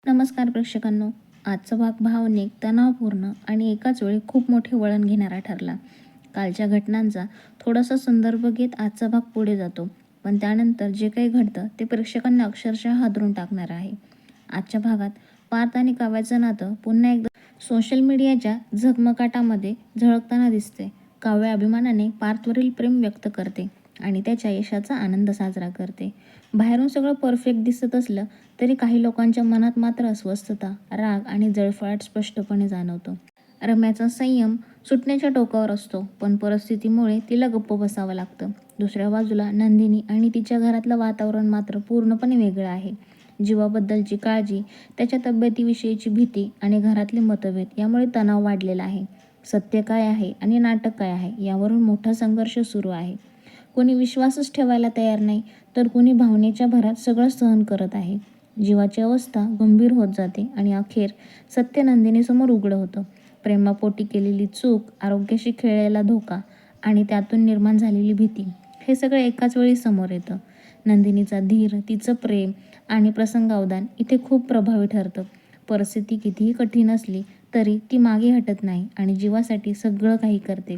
नमस्कार प्रेक्षकांनो. आजचा भाग भावनिक, तणावपूर्ण आणि एकाच वेळी खूप मोठे वळण घेणारा ठरला. कालच्या घटनांचा थोडासा संदर्भ घेत आजचा भाग पुढे जातो, पण त्यानंतर जे काही घडतं ते प्रेक्षकांना अक्षरशः हादरून टाकणार आहे. आजच्या भागात पार्थ आणि काव्याचं नातं पुन्हा एकदा सोशल मीडियाच्या झगमगाटामध्ये झळकताना दिसते. काव्य अभिमानाने पार्थवरील प्रेम व्यक्त करते आणि त्याच्या यशाचा आनंद साजरा करते. बाहेरून सगळं परफेक्ट दिसत असलं तरी काही लोकांच्या मनात मात्र अस्वस्थता, राग आणि जळफळाट स्पष्टपणे जाणवतो. रम्याचा संयम सुटण्याच्या टोकावर असतो, पण परिस्थितीमुळे तिला गप्प बसावं लागतं. दुसऱ्या बाजूला नंदिनी आणि तिच्या घरातलं वातावरण मात्र पूर्णपणे वेगळं आहे. जीवाबद्दलची काळजी, त्याच्या तब्येतीविषयीची भीती आणि घरातले मतभेद यामुळे तणाव वाढलेला आहे. सत्य काय आहे आणि नाटक काय आहे यावरून मोठा संघर्ष सुरू आहे. कोणी विश्वासच ठेवायला तयार नाही, तर कोणी भावनेच्या भरात सगळं सहन करत आहे. जीवाची अवस्था गंभीर होत जाते आणि अखेर सत्य नंदिनीसमोर उघडं होतं. प्रेमापोटी केलेली चूक, आरोग्याशी खेळलेला धोका आणि त्यातून निर्माण झालेली भीती, हे सगळं एकाच वेळी समोर येतं. नंदिनीचा धीर, तिचं प्रेम आणि प्रसंगावधान इथे खूप प्रभावी ठरतं. परिस्थिती कितीही कठीण असली तरी ती मागे हटत नाही आणि जीवासाठी सगळं काही करते.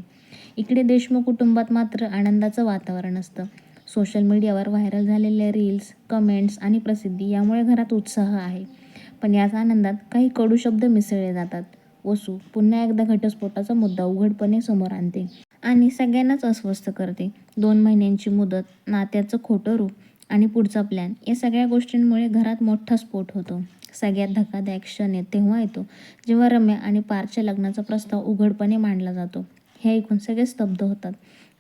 इकडे देशमुख कुटुंबात मात्र आनंदाचं वातावरण असतं. सोशल मीडियावर व्हायरल झालेले रील्स, कमेंट्स आणि प्रसिद्धी यामुळे घरात उत्साह आहे. पण याच आनंदात काही कडू शब्द मिसळले जातात. वसू पुन्हा एकदा घटस्फोटाचा मुद्दा उघडपणे समोर आणते आणि सगळ्यांनाच अस्वस्थ करते. 2 महिन्यांची मुदत, नात्याचं खोटं रूप आणि पुढचा प्लॅन या सगळ्या गोष्टींमुळे घरात मोठा स्फोट होतो. सगळ्यात धक्कादायक क्षण तेव्हा येतो जेव्हा रम्या आणि पारच्या लग्नाचा प्रस्ताव उघडपणे मांडला जातो. हे ऐकून सगळे स्तब्ध होतात.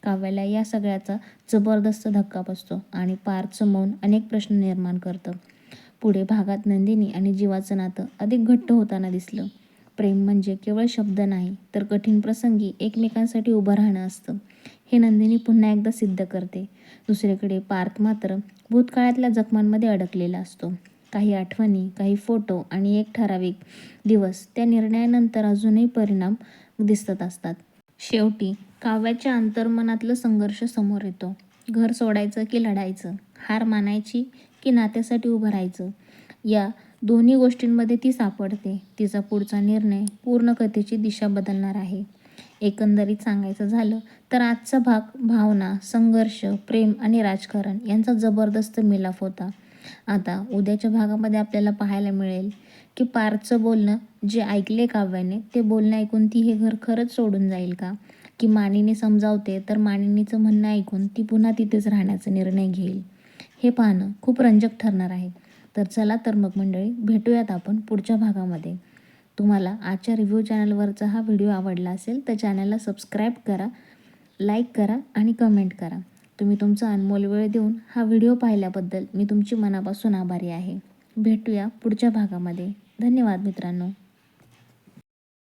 काव्याला या सगळ्याचा जबरदस्त धक्का बसतो आणि पार्थचं मौन अनेक प्रश्न निर्माण करतं. पुढे भागात नंदिनी आणि जीवाचं नातं अधिक घट्ट होताना दिसलं. प्रेम म्हणजे केवळ शब्द नाही, तर कठीण प्रसंगी एकमेकांसाठी उभं राहणं असतं. हे नंदिनी पुन्हा एकदा सिद्ध करते. दुसरीकडे पार्थ मात्र भूतकाळातल्या जखमांमध्ये अडकलेला असतो. काही आठवणी, काही फोटो आणि एक ठराविक दिवस त्या निर्णयानंतर अजूनही परिणाम दिसत असतात. शेवटी काव्याच्या अंतर्मनातलं संघर्ष समोर येतो. घर सोडायचं की लढायचं, हार मानायची की नात्यासाठी उभं राहायचं, या दोन्ही गोष्टींमध्ये ती सापडते. तिचा पुढचा निर्णय पूर्ण कथेची दिशा बदलणार आहे. एकंदरीत सांगायचं झालं तर आजचा भाग भावना, संघर्ष, प्रेम आणि राजकारण यांचा जबरदस्त मिलाफ होता. आता उद्याच्या भागामध्ये आपल्याला पाहायला मिळेल की पार्थचं बोलणं जे ऐकले काव्याने, ते बोलणं ऐकून ती हे घर खरंच सोडून जाईल का? की मानिनी समजावते तर मानिनीचं म्हणणं ऐकून ती पुन्हा तिथेच राहण्याचा निर्णय घेईल? हे पाहणं खूप रंजक ठरणार आहे. तर चला तर मग मंडळी, भेटूयात आपण पुढच्या भागामध्ये. तुम्हाला आजच्या रिव्ह्यू चॅनलवरचा हा व्हिडिओ आवडला असेल तर चॅनलला सबस्क्राईब करा, लाईक करा आणि कमेंट करा. तुम्ही तुमचा अनमोल वेळ देऊन हा व्हिडिओ पाहिल्याबद्दल मी तुमची मनापासून आभारी आहे. भेटूया पुढच्या भागामध्ये. धन्यवाद मित्रांनो.